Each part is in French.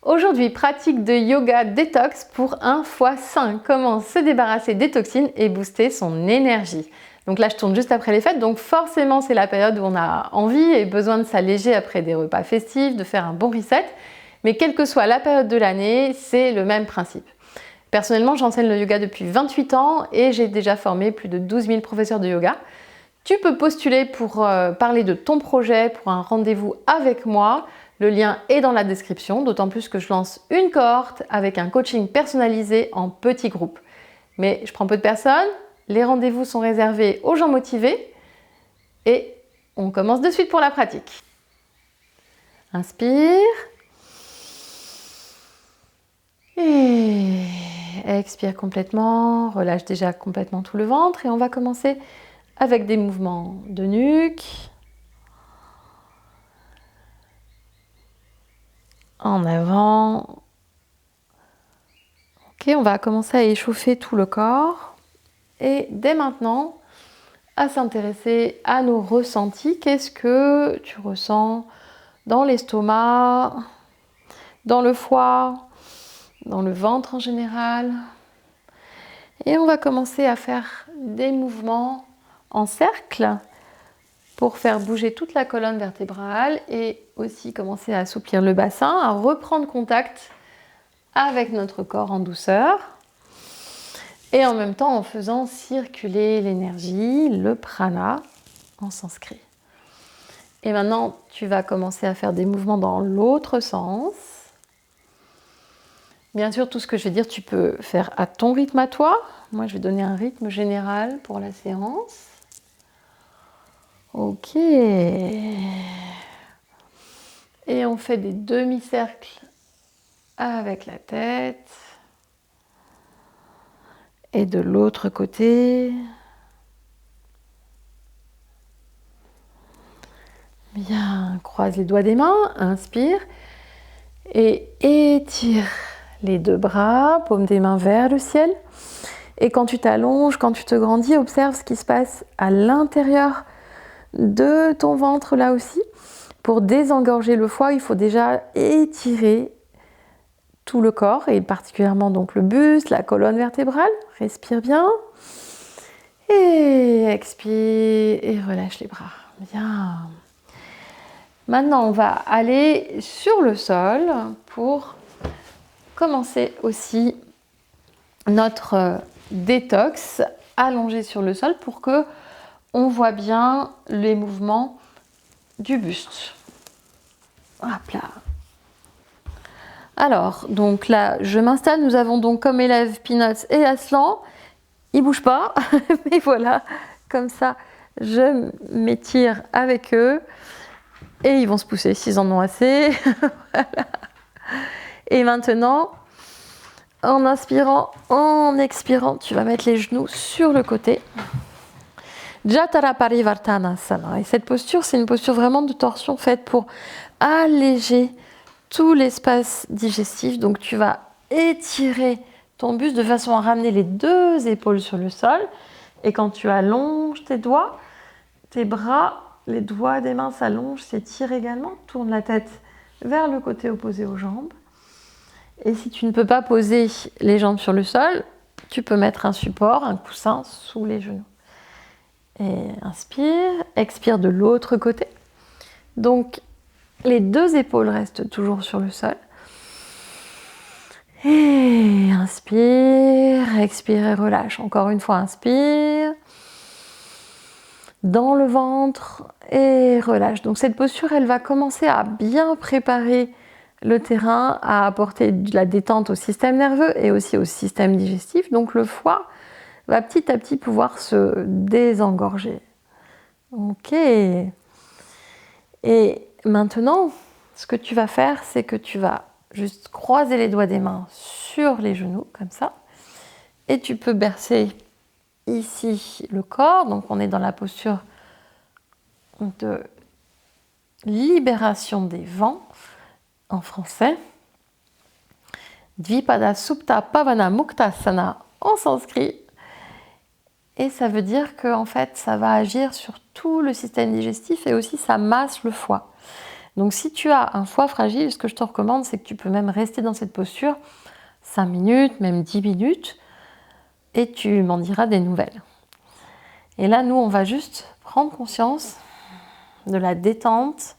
Aujourd'hui, pratique de yoga détox pour un foie sain. Comment se débarrasser des toxines et booster son énergie. Donc là, je tourne juste après les fêtes, donc forcément, c'est la période où on a envie et besoin de s'alléger après des repas festifs, de faire un bon reset. Mais quelle que soit la période de l'année, c'est le même principe. Personnellement, j'enseigne le yoga depuis 28 ans et j'ai déjà formé plus de 12 000 professeurs de yoga. Tu peux postuler pour parler de ton projet, pour un rendez-vous avec moi. Le lien est dans la description, d'autant plus que je lance une cohorte avec un coaching personnalisé en petits groupes. Mais je prends peu de personnes, les rendez-vous sont réservés aux gens motivés et on commence de suite pour la pratique. Inspire. Et expire complètement, relâche déjà complètement tout le ventre et on va commencer avec des mouvements de nuque. En avant. Ok, on va commencer à échauffer tout le corps et dès maintenant à s'intéresser à nos ressentis. Qu'est-ce que tu ressens dans l'estomac, dans le foie, dans le ventre en général? Et on va commencer à faire des mouvements en cercle pour faire bouger toute la colonne vertébrale et aussi commencer à assouplir le bassin, à reprendre contact avec notre corps en douceur et en même temps en faisant circuler l'énergie, le prana en sanskrit. Et maintenant, tu vas commencer à faire des mouvements dans l'autre sens. Bien sûr, tout ce que je vais dire, tu peux faire à ton rythme à toi. Moi, je vais donner un rythme général pour la séance. Ok. Et on fait des demi-cercles avec la tête. Et de l'autre côté. Bien, croise les doigts des mains, inspire. Et étire les deux bras, paume des mains vers le ciel. Et quand tu t'allonges, quand tu te grandis, observe ce qui se passe à l'intérieur de ton ventre là aussi. Pour désengorger le foie, il faut déjà étirer tout le corps et particulièrement donc le buste, la colonne vertébrale. Respire bien. Et expire et relâche les bras. Bien. Maintenant, on va aller sur le sol pour commencer aussi notre détox allongé sur le sol pour que on voit bien les mouvements du buste. Hop là. Alors, donc là, je m'installe. Nous avons donc comme élèves Peanuts et Aslan. Ils ne bougent pas, mais voilà, comme ça, je m'étire avec eux et ils vont se pousser s'ils en ont assez. Voilà. Et maintenant, en inspirant, en expirant, tu vas mettre les genoux sur le côté. Jatara Parivartanasana. Et cette posture, c'est une posture vraiment de torsion faite pour alléger tout l'espace digestif. Donc tu vas étirer ton buste de façon à ramener les deux épaules sur le sol. Et quand tu allonges tes doigts, tes bras, les doigts des mains s'allongent, s'étirent également. Tourne la tête vers le côté opposé aux jambes. Et si tu ne peux pas poser les jambes sur le sol, tu peux mettre un support, un coussin sous les genoux. Et inspire, expire de l'autre côté. Donc, les deux épaules restent toujours sur le sol. Et inspire, expire et relâche. Encore une fois, inspire. Dans le ventre et relâche. Donc cette posture, elle va commencer à bien préparer le terrain, à apporter de la détente au système nerveux et aussi au système digestif. Donc le foie va petit à petit pouvoir se désengorger. Ok. Et maintenant, ce que tu vas faire, c'est que tu vas juste croiser les doigts des mains sur les genoux, comme ça. Et tu peux bercer ici le corps. Donc on est dans la posture de libération des vents en français. Dvipada Supta Pavana Muktasana en sanskrit. Et ça veut dire que en fait, ça va agir sur tout le système digestif et aussi ça masse le foie. Donc si tu as un foie fragile, ce que je te recommande, c'est que tu peux même rester dans cette posture 5 minutes, même 10 minutes, et tu m'en diras des nouvelles. Et là, nous, on va juste prendre conscience de la détente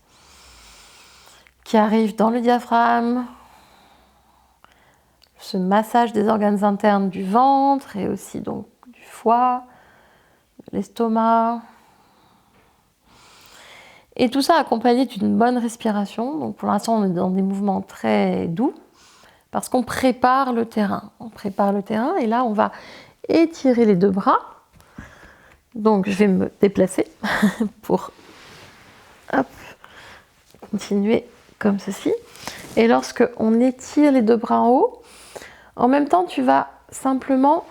qui arrive dans le diaphragme, ce massage des organes internes du ventre et aussi donc du foie, de l'estomac. Et tout ça accompagné d'une bonne respiration. Donc pour l'instant, on est dans des mouvements très doux parce qu'on prépare le terrain. On prépare le terrain et là, on va étirer les 2 bras. Donc je vais me déplacer pour continuer comme ceci. Et lorsque on étire les 2 bras en haut, en même temps, tu vas simplement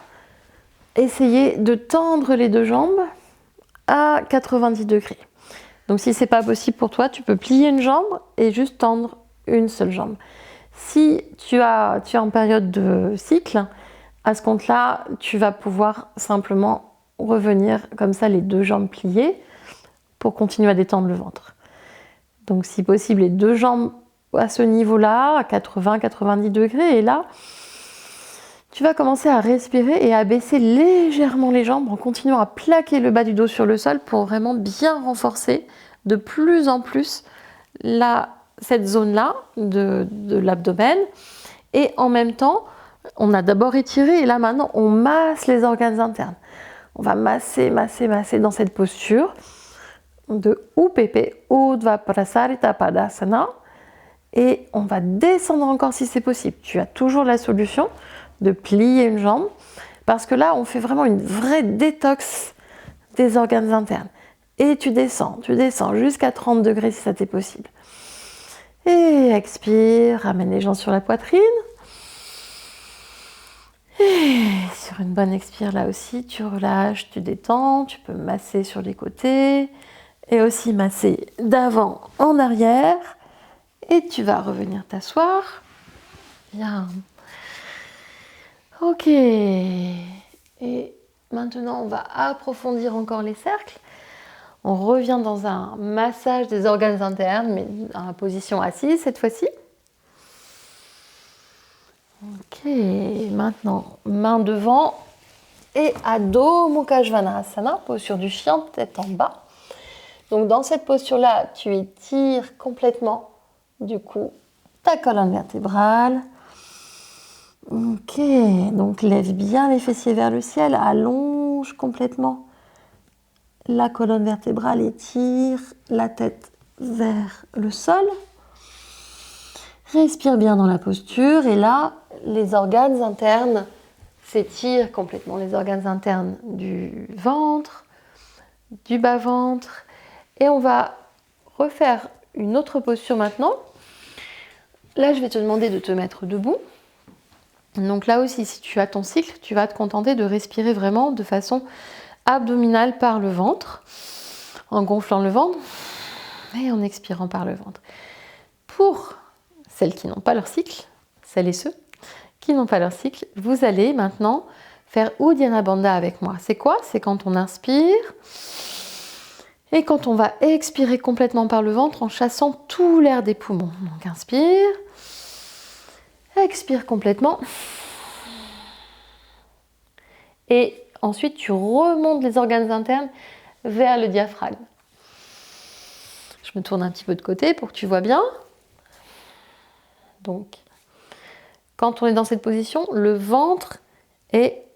essayer de tendre les 2 jambes à 90 degrés. Donc si c'est pas possible pour toi, tu peux plier une jambe et juste tendre une seule jambe. Si tu es en période de cycle, à ce compte-là, tu vas pouvoir simplement revenir comme ça les 2 jambes pliées pour continuer à détendre le ventre. Donc si possible, les 2 jambes à ce niveau-là, à 80-90 degrés, et là, tu vas commencer à respirer et à baisser légèrement les jambes en continuant à plaquer le bas du dos sur le sol pour vraiment bien renforcer de plus en plus cette zone-là de l'abdomen. Et en même temps, on a d'abord étiré et là maintenant, on masse les organes internes. On va masser dans cette posture de UPP, Urdhva Prasarita Padasana. Et on va descendre encore si c'est possible. Tu as toujours la solution de plier une jambe parce que là, on fait vraiment une vraie détox des organes internes. Et tu descends jusqu'à 30 degrés si ça t'est possible. Et expire, ramène les jambes sur la poitrine. Et sur une bonne expire, là aussi, tu relâches, tu détends, tu peux masser sur les côtés et aussi masser d'avant en arrière. Et tu vas revenir t'asseoir. Bien. Ok. Et maintenant, on va approfondir encore les cercles. On revient dans un massage des organes internes, mais en position assise cette fois-ci. Ok, maintenant, main devant et Adho Mukha Svanasana, posture du chien, tête en bas. Donc dans cette posture-là, tu étires complètement, du coup, ta colonne vertébrale. Ok, donc lève bien les fessiers vers le ciel, allonge complètement la colonne vertébrale, étire la tête vers le sol. Respire bien dans la posture et là, les organes internes s'étirent complètement. Les organes internes du ventre, du bas-ventre. Et on va refaire une autre posture maintenant. Là, je vais te demander de te mettre debout. Donc là aussi, si tu as ton cycle, tu vas te contenter de respirer vraiment de façon abdominale par le ventre, en gonflant le ventre et en expirant par le ventre. Pour celles qui n'ont pas leur cycle, celles et ceux qui n'ont pas leur cycle, vous allez maintenant faire Uddiyana Bandha avec moi. C'est quoi? C'est quand on inspire et quand on va expirer complètement par le ventre en chassant tout l'air des poumons. Donc inspire, expire complètement et ensuite tu remontes les organes internes vers le diaphragme. Je me tourne un petit peu de côté pour que tu vois bien. Donc, quand on est dans cette position, le ventre est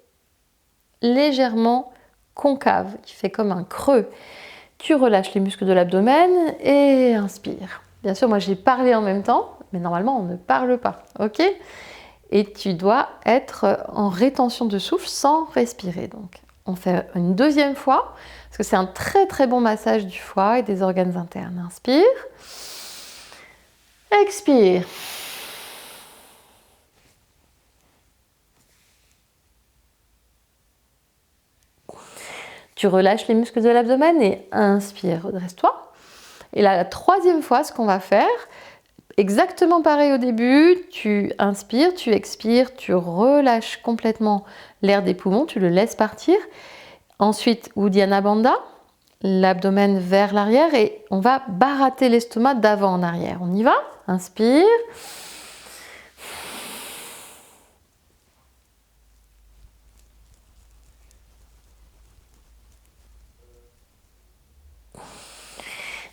légèrement concave, qui fait comme un creux. Tu relâches les muscles de l'abdomen et inspire. Bien sûr, moi j'ai parlé en même temps, mais normalement on ne parle pas, ok? Et tu dois être en rétention de souffle sans respirer. Donc, on fait une deuxième fois, parce que c'est un très très bon massage du foie et des organes internes. Inspire, expire. Tu relâches les muscles de l'abdomen et inspire, redresse-toi. Et là, la troisième fois, ce qu'on va faire, exactement pareil au début, tu inspires, tu expires, tu relâches complètement l'air des poumons, tu le laisses partir. Ensuite, Uddiyana Bandha, l'abdomen vers l'arrière et on va baratter l'estomac d'avant en arrière. On y va? Inspire.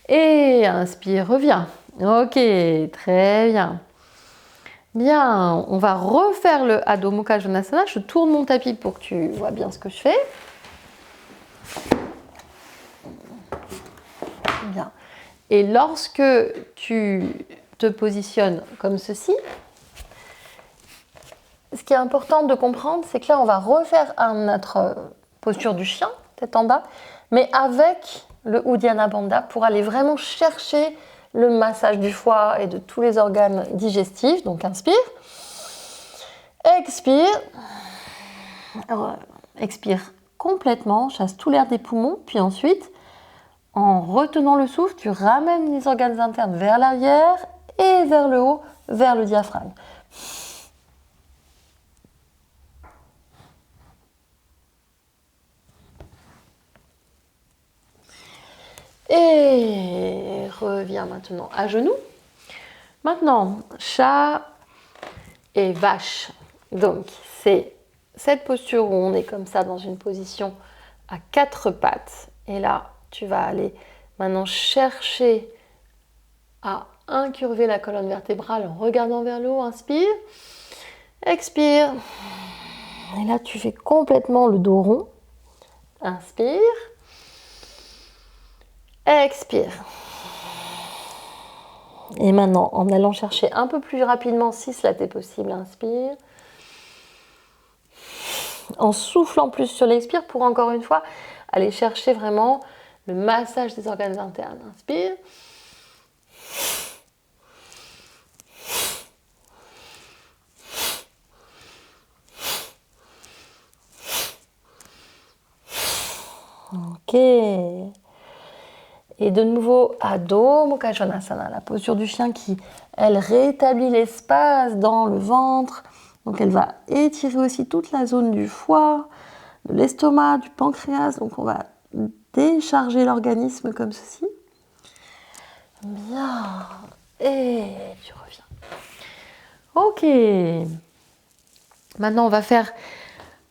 Et inspire, reviens. Ok, très bien. Bien, on va refaire le Adho Mukha Konasana. Je tourne mon tapis pour que tu vois bien ce que je fais. Bien. Et lorsque tu te positionnes comme ceci, ce qui est important de comprendre, c'est que là, on va refaire notre posture du chien, tête en bas, mais avec le Uddiyana Bandha pour aller vraiment chercher le massage du foie et de tous les organes digestifs. Donc, inspire. Expire. Expire complètement, chasse tout l'air des poumons, puis ensuite, en retenant le souffle, tu ramènes les organes internes vers l'arrière et vers le haut, vers le diaphragme. Et reviens maintenant à genoux. Maintenant, chat et vache. Donc, c'est cette posture où on est comme ça dans une position à quatre pattes. Et là, tu vas aller maintenant chercher à incurver la colonne vertébrale en regardant vers le haut. Inspire. Expire. Et là, tu fais complètement le dos rond. Inspire. Expire. Et maintenant, en allant chercher un peu plus rapidement, si cela t'est possible, inspire. En soufflant plus sur l'expire pour encore une fois aller chercher vraiment le massage des organes internes. Inspire. Ok. Et de nouveau, Adho Mukha Konasana, la posture du chien qui, elle, rétablit l'espace dans le ventre. Donc, elle va étirer aussi toute la zone du foie, de l'estomac, du pancréas. Donc, on va décharger l'organisme comme ceci. Bien. Et tu reviens. Ok. Maintenant, on va faire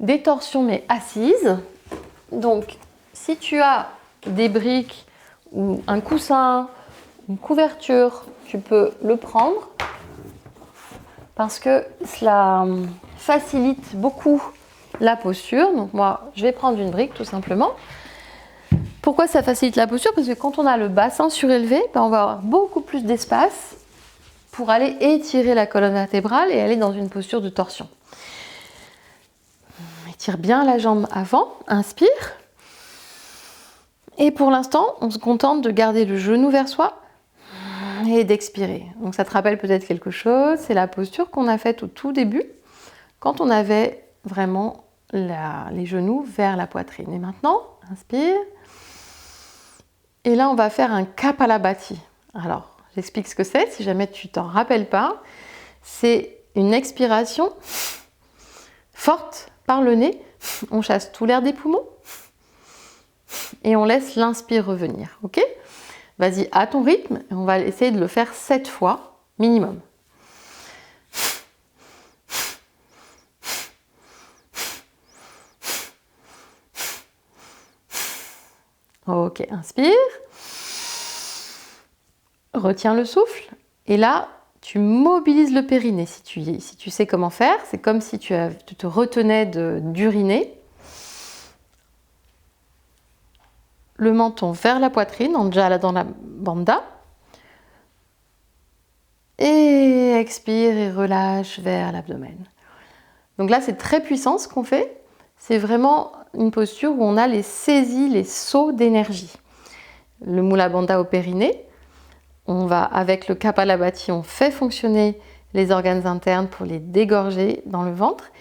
des torsions mais assises. Donc, si tu as des briques ou un coussin, une couverture, tu peux le prendre parce que cela facilite beaucoup la posture. Donc moi, je vais prendre une brique tout simplement. Pourquoi ça facilite la posture? Parce que quand on a le bassin surélevé, on va avoir beaucoup plus d'espace pour aller étirer la colonne vertébrale et aller dans une posture de torsion. Étire bien la jambe avant, inspire. Et pour l'instant, on se contente de garder le genou vers soi et d'expirer. Donc ça te rappelle peut-être quelque chose, c'est la posture qu'on a faite au tout début, quand on avait vraiment les genoux vers la poitrine. Et maintenant, inspire. Et là, on va faire un Kapalabhati. Alors, j'explique ce que c'est, si jamais tu t'en rappelles pas. C'est une expiration forte par le nez. On chasse tout l'air des poumons. Et on laisse l'inspire revenir, ok? Vas-y à ton rythme, et on va essayer de le faire 7 fois minimum. Ok, inspire. Retiens le souffle. Et là, tu mobilises le périnée. Si tu sais comment faire, c'est comme si tu te retenais d'uriner. Le menton vers la poitrine, en Jaladhana Bandha. Et expire et relâche vers l'abdomen. Donc là, c'est très puissant ce qu'on fait. C'est vraiment une posture où on a les saisies, les sauts d'énergie. Le Mula Bandha au périnée. On va, avec le Kapalabhati, on fait fonctionner les organes internes pour les dégorger dans le ventre.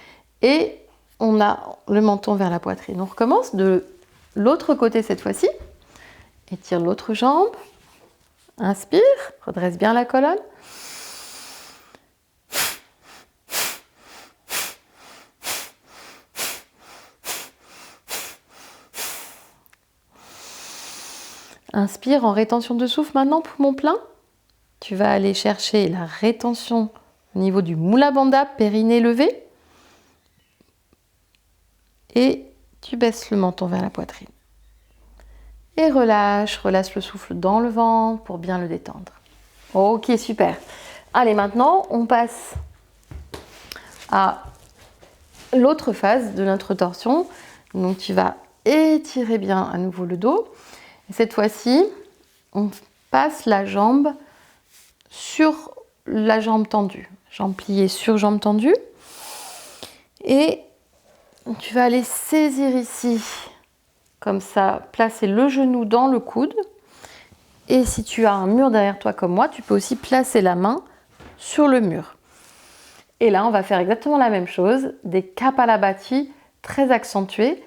Et on a le menton vers la poitrine. On recommence de l'autre côté cette fois-ci. Étire l'autre jambe. Inspire, redresse bien la colonne. Inspire en rétention de souffle maintenant, poumon plein. Tu vas aller chercher la rétention au niveau du Mula Bandha, périnée levé. Et tu baisses le menton vers la poitrine. Et relâche le souffle dans le ventre pour bien le détendre. Ok, super. Allez, maintenant, on passe à l'autre phase de notre torsion. Donc, tu vas étirer bien à nouveau le dos. Et cette fois-ci, on passe la jambe sur la jambe tendue. Jambe pliée sur jambe tendue. Et tu vas aller saisir ici, comme ça, placer le genou dans le coude. Et si tu as un mur derrière toi comme moi, tu peux aussi placer la main sur le mur. Et là, on va faire exactement la même chose, des Kapalabhati très accentués.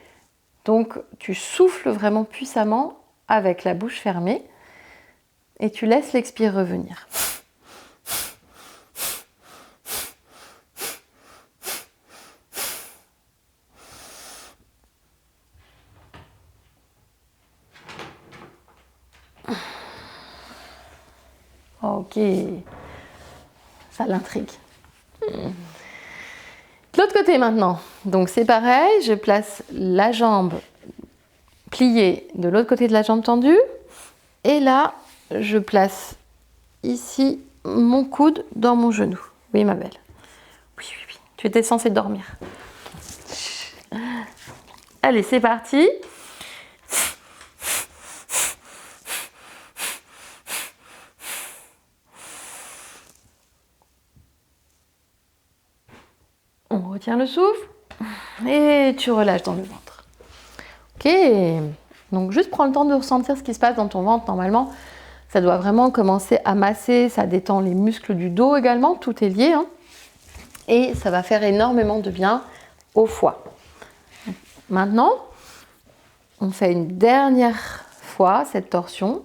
Donc, tu souffles vraiment puissamment avec la bouche fermée et tu laisses l'expire revenir. Ok, ça l'intrigue. De l'autre côté maintenant, donc c'est pareil, je place la jambe pliée de l'autre côté de la jambe tendue et là je place ici mon coude dans mon genou. Oui ma belle, oui, tu étais censée dormir. Allez, c'est parti. On retient le souffle et tu relâches dans le ventre. Ok, donc juste prends le temps de ressentir ce qui se passe dans ton ventre. Normalement, ça doit vraiment commencer à masser, ça détend les muscles du dos également, tout est lié. Hein. Et ça va faire énormément de bien au foie. Maintenant, on fait une dernière fois cette torsion.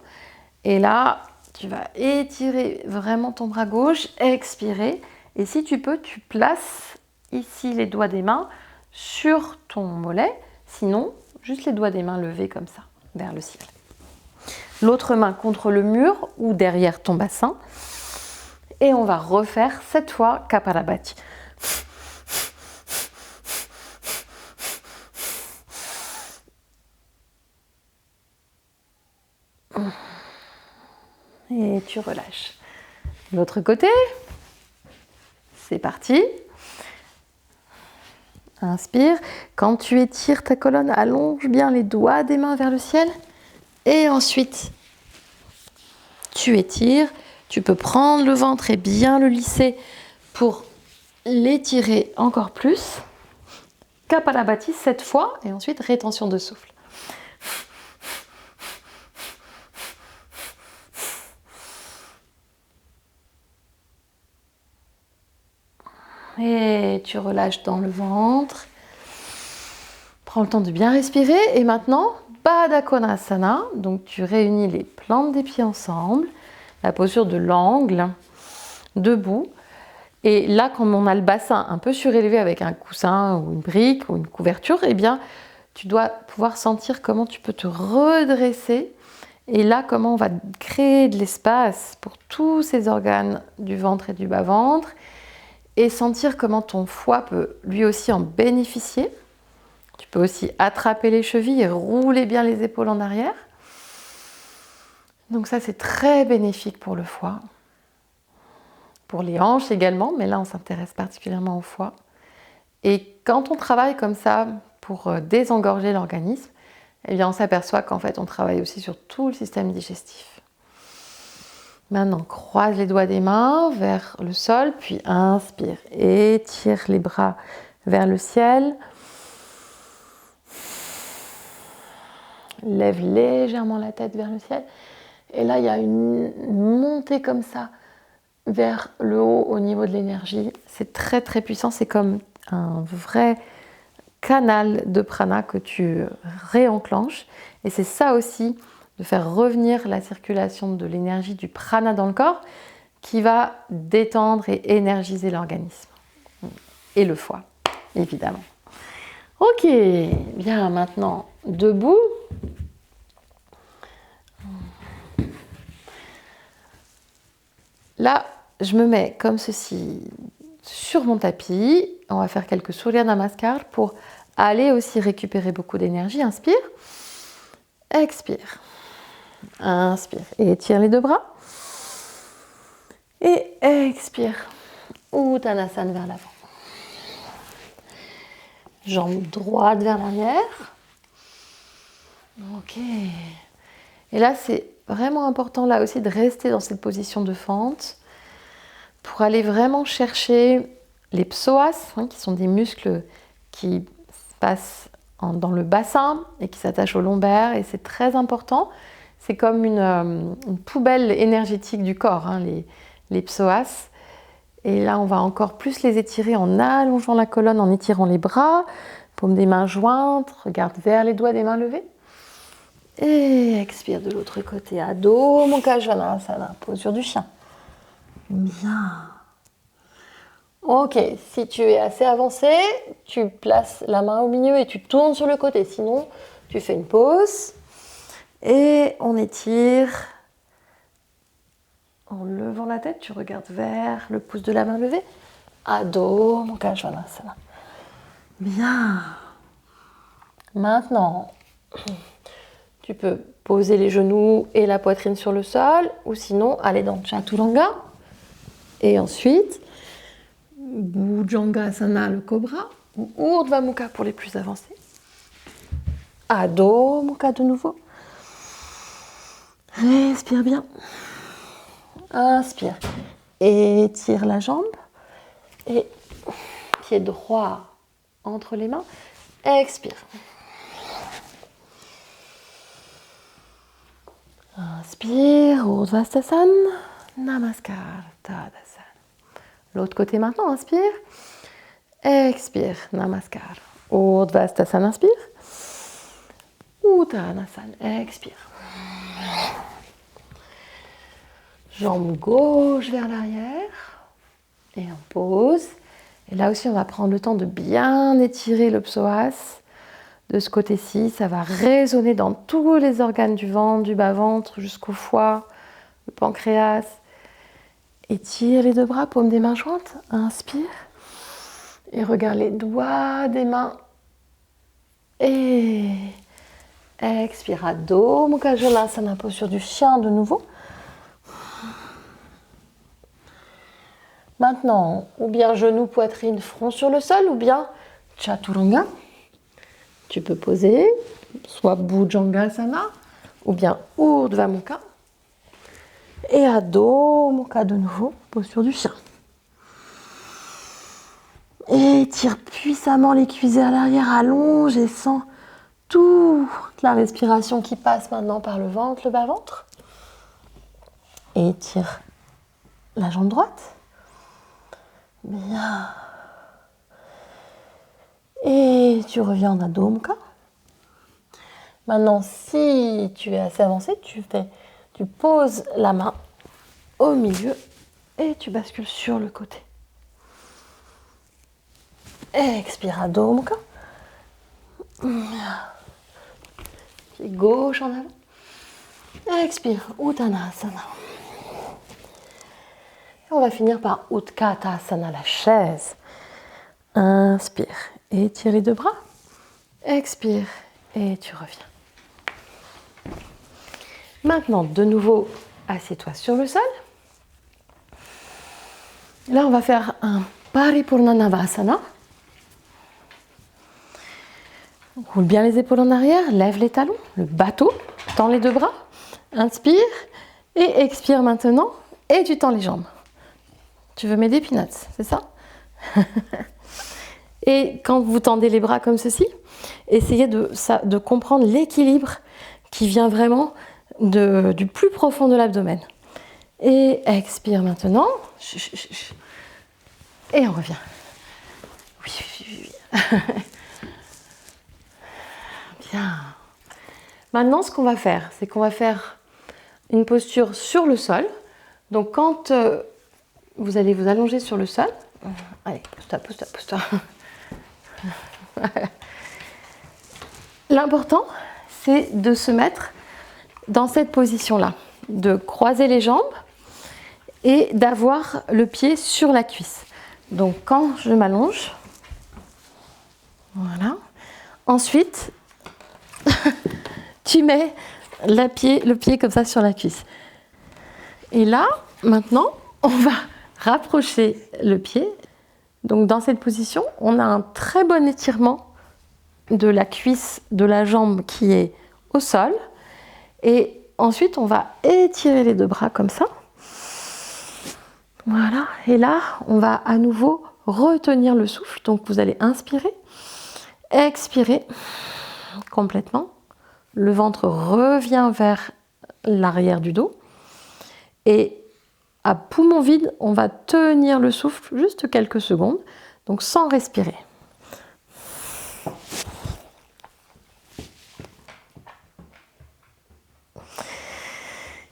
Et là, tu vas étirer vraiment ton bras gauche, expirer. Et si tu peux, tu places ici les doigts des mains sur ton mollet. Sinon, juste les doigts des mains levés comme ça, vers le ciel. L'autre main contre le mur ou derrière ton bassin. Et on va refaire cette fois Kapalabhati. Et tu relâches. L'autre côté, c'est parti. Inspire. Quand tu étires ta colonne, allonge bien les doigts des mains vers le ciel. Et ensuite, tu étires. Tu peux prendre le ventre et bien le lisser pour l'étirer encore plus. Kapalabhati cette fois. Et ensuite, rétention de souffle. Et tu relâches dans le ventre. Prends le temps de bien respirer. Et maintenant, Baddha Konasana. Donc tu réunis les plantes des pieds ensemble. La posture de l'angle, debout. Et là, quand on a le bassin un peu surélevé avec un coussin ou une brique ou une couverture, eh bien, tu dois pouvoir sentir comment tu peux te redresser. Et là, comment on va créer de l'espace pour tous ces organes du ventre et du bas-ventre. Et sentir comment ton foie peut lui aussi en bénéficier. Tu peux aussi attraper les chevilles et rouler bien les épaules en arrière. Donc ça, c'est très bénéfique pour le foie. Pour les hanches également, mais là, on s'intéresse particulièrement au foie. Et quand on travaille comme ça pour désengorger l'organisme, eh bien, on s'aperçoit qu'en fait, on travaille aussi sur tout le système digestif. Maintenant, croise les doigts des mains vers le sol, puis inspire. Étire les bras vers le ciel. Lève légèrement la tête vers le ciel. Et là, il y a une montée comme ça vers le haut au niveau de l'énergie. C'est très très puissant. C'est comme un vrai canal de prana que tu réenclenches. Et c'est ça aussi, de faire revenir la circulation de l'énergie du prana dans le corps qui va détendre et énergiser l'organisme. Et le foie, évidemment. Ok, bien maintenant, debout. Là, je me mets comme ceci sur mon tapis. On va faire quelques Surya Namaskar pour aller aussi récupérer beaucoup d'énergie. Inspire. Expire. Inspire. Et étire les deux bras. Et expire. Uttanasana vers l'avant. Jambe droite vers l'arrière. Ok. Et là, c'est vraiment important là aussi de rester dans cette position de fente pour aller vraiment chercher les psoas, hein, qui sont des muscles qui passent dans le bassin et qui s'attachent au lombaire. Et c'est très important. C'est comme une poubelle énergétique du corps, hein, les psoas. Et là, on va encore plus les étirer en allongeant la colonne, en étirant les bras, paume des mains jointes, regarde vers les doigts des mains levées. Et expire de l'autre côté. Adho Mukha Svanasana, posture du chien. Bien. Ok, si tu es assez avancé, tu places la main au milieu et tu tournes sur le côté. Sinon, tu fais une pause et on étire. En levant la tête, tu regardes vers le pouce de la main levée. Adho Mukha Svanasana. Bien. Maintenant, tu peux poser les genoux et la poitrine sur le sol ou sinon aller dans Chaturanga. Et ensuite, Bhujangasana, le cobra, ou Urdhva Mukha pour les plus avancés. Adho Mukha de nouveau. Respire bien. Inspire. Étire la jambe. Et pied droit entre les mains. Expire. Inspire. Urdhvastasana. Namaskar. Tadasana. L'autre côté maintenant. Inspire. Expire. Namaskar. Urdhvastasana. Inspire. Uttanasana. Expire. Jambe gauche vers l'arrière. Et on pose. Et là aussi, on va prendre le temps de bien étirer le psoas. De ce côté-ci, ça va résonner dans tous les organes du ventre, du bas-ventre, jusqu'au foie, le pancréas. Étire les deux bras, paume des mains jointes. Inspire. Et regarde les doigts des mains. Et expire. Adho Mukha Svanasana, posture du chien de nouveau. Maintenant, ou bien genou, poitrine, front sur le sol, ou bien Chaturanga. Tu peux poser soit Bhujangasana, ou bien Urdhva Mukha. Et Adho Mukha de nouveau, posture du chien. Et tire puissamment les cuisses à l'arrière, allonge et sens toute la respiration qui passe maintenant par le ventre, le bas-ventre. Et tire la jambe droite. Bien. Et tu reviens en Adho Mukha. Maintenant, si tu es assez avancé, tu poses la main au milieu et tu bascules sur le côté. Expire Adho Mukha. Pied gauche en avant. Expire Uttanasana. Et on va finir par Utkatasana, la chaise. Inspire. Étire les deux bras. Expire. Et tu reviens. Maintenant, de nouveau, assieds-toi sur le sol. Là, on va faire un Paripurna Navasana. Roule bien les épaules en arrière, lève les talons, le bateau, tends les deux bras. Inspire et expire maintenant. Et tu tends les jambes. Tu veux m'aider, Peanuts, c'est ça? Et quand vous tendez les bras comme ceci, essayez de comprendre l'équilibre qui vient vraiment du plus profond de l'abdomen. Et expire maintenant. Et on revient. Oui. Bien. Maintenant, ce qu'on va faire, c'est qu'on va faire une posture sur le sol. Donc, quand vous allez vous allonger sur le sol, allez, pousse-toi. L'important, c'est de se mettre dans cette position-là, de croiser les jambes et d'avoir le pied sur la cuisse. Donc quand je m'allonge, voilà. Ensuite, tu mets le pied comme ça sur la cuisse. Et là, maintenant, on va rapprocher le pied. Donc dans cette position, on a un très bon étirement de la cuisse de la jambe qui est au sol. Et ensuite, on va étirer les deux bras comme ça. Voilà. Et là, on va à nouveau retenir le souffle. Donc vous allez inspirer, expirer complètement. Le ventre revient vers l'arrière du dos. Et à poumon vide, on va tenir le souffle juste quelques secondes, donc sans respirer.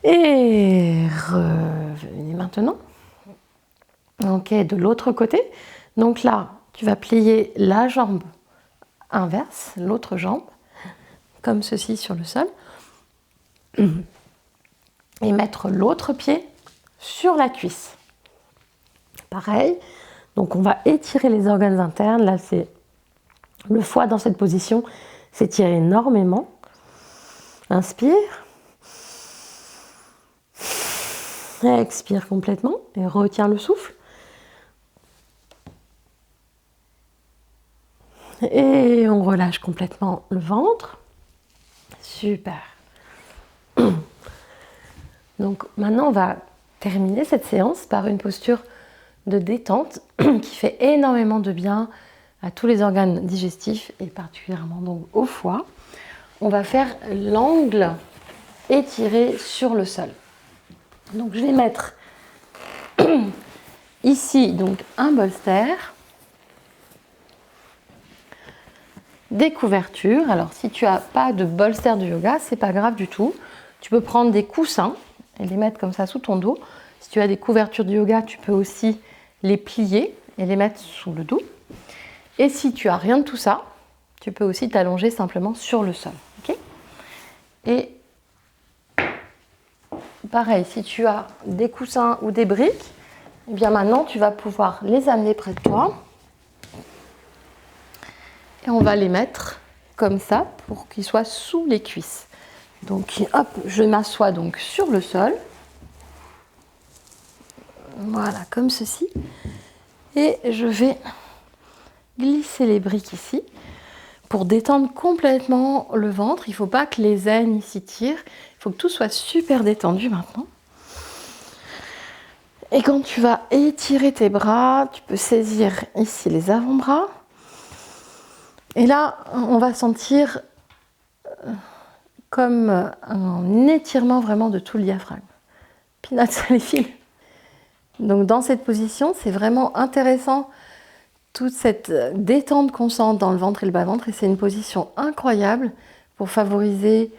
Et revenez maintenant. Ok, de l'autre côté. Donc là, tu vas plier la jambe inverse, l'autre jambe, comme ceci sur le sol. Et mettre l'autre pied sur la cuisse. Pareil. Donc on va étirer les organes internes. Là, c'est le foie dans cette position s'étire énormément. Inspire. Expire complètement et retiens le souffle. Et on relâche complètement le ventre. Super. Donc maintenant, on va terminer cette séance par une posture de détente qui fait énormément de bien à tous les organes digestifs et particulièrement donc au foie. On va faire l'angle étiré sur le sol. Donc je vais mettre ici donc un bolster, des couvertures. Alors si tu n'as pas de bolster de yoga, c'est pas grave du tout. Tu peux prendre des coussins et les mettre comme ça sous ton dos. Si tu as des couvertures de yoga, tu peux aussi les plier et les mettre sous le dos. Et si tu as rien de tout ça, tu peux aussi t'allonger simplement sur le sol. Okay ? Et pareil, si tu as des coussins ou des briques, eh bien maintenant tu vas pouvoir les amener près de toi. Et on va les mettre comme ça pour qu'ils soient sous les cuisses. Donc hop, je m'assois donc sur le sol. Voilà, comme ceci. Et je vais glisser les briques ici pour détendre complètement le ventre. Il ne faut pas que les aines ici tirent. Il faut que tout soit super détendu maintenant. Et quand tu vas étirer tes bras, tu peux saisir ici les avant-bras. Et là, on va sentir comme un étirement vraiment de tout le diaphragme. Peanuts, les fils. Donc dans cette position, c'est vraiment intéressant toute cette détente qu'on sent dans le ventre et le bas-ventre. Et c'est une position incroyable pour favoriser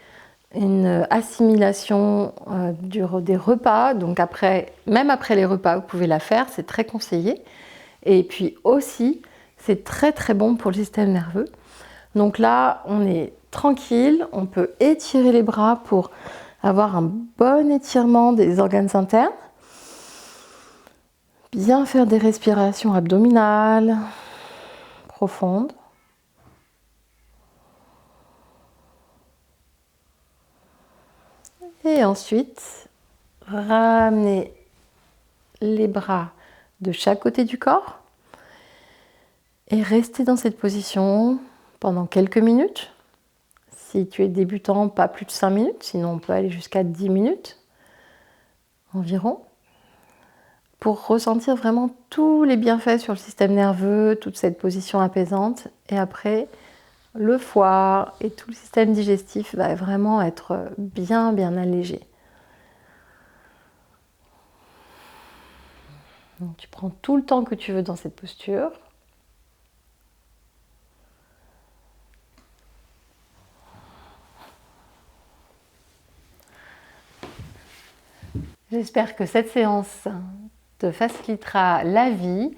une assimilation des repas. Donc même après les repas, vous pouvez la faire, c'est très conseillé. Et puis aussi, c'est très très bon pour le système nerveux. Donc là, on est tranquille, on peut étirer les bras pour avoir un bon étirement des organes internes. Bien faire des respirations abdominales profondes. Et ensuite, ramener les bras de chaque côté du corps et rester dans cette position pendant quelques minutes. Si tu es débutant, pas plus de 5 minutes, sinon on peut aller jusqu'à 10 minutes environ, pour ressentir vraiment tous les bienfaits sur le système nerveux, toute cette position apaisante. Et après, le foie et tout le système digestif va vraiment être bien allégé. Donc, tu prends tout le temps que tu veux dans cette posture. J'espère que cette séance te facilitera la vie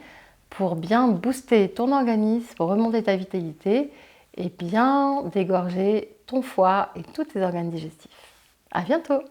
pour bien booster ton organisme, pour remonter ta vitalité et bien dégorger ton foie et tous tes organes digestifs. À bientôt!